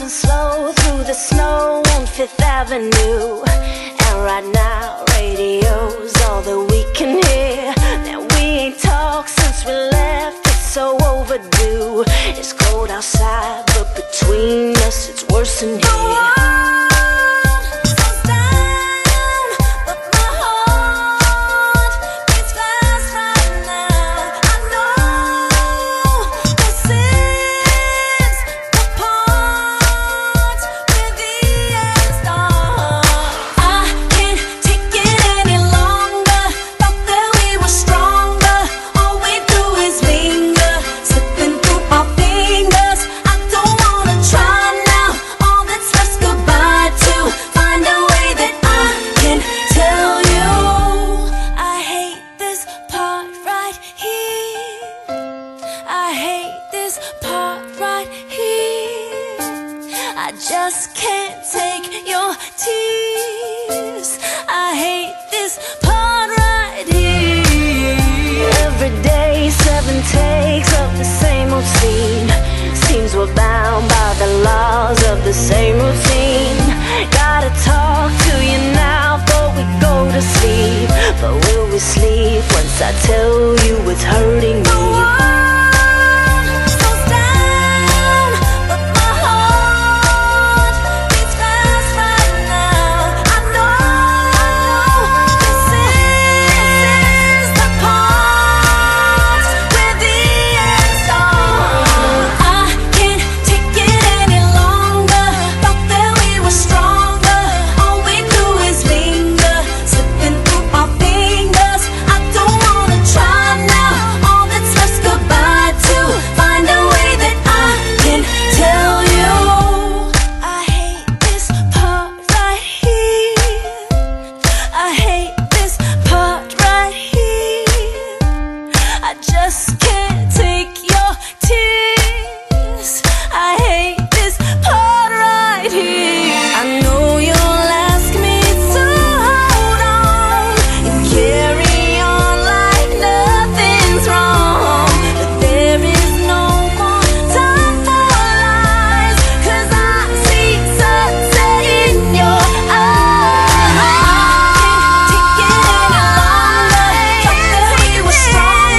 driving slow through the snow on Fifth Avenue. And right now, radio's all that we can hear. Now we ain't talked since we left, it's so overdue. It's cold outside, but between us it's worse than here. I just can't take your tears. I hate this part right here. Every day, 7 takes of the same old scene. Seems we're bound by the laws of the same routine. Gotta talk to you now before we go to sleep. But will we sleep once I tell you it's hurting me? I just can't take your tears. I hate this part right here. I know you'll ask me to hold on and carry on like nothing's wrong, but there is no more time for lies, 'cause I see sunset in your eyes. I can't take it any longer. Thought that we were strong.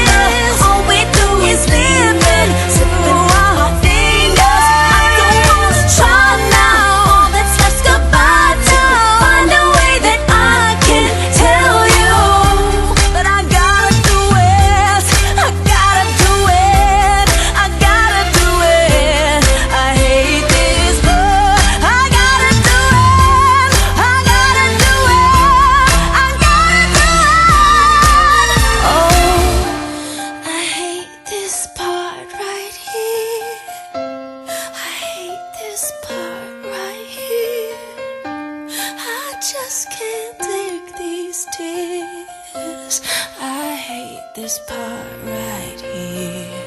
Just can't take these tears. I hate this part right here.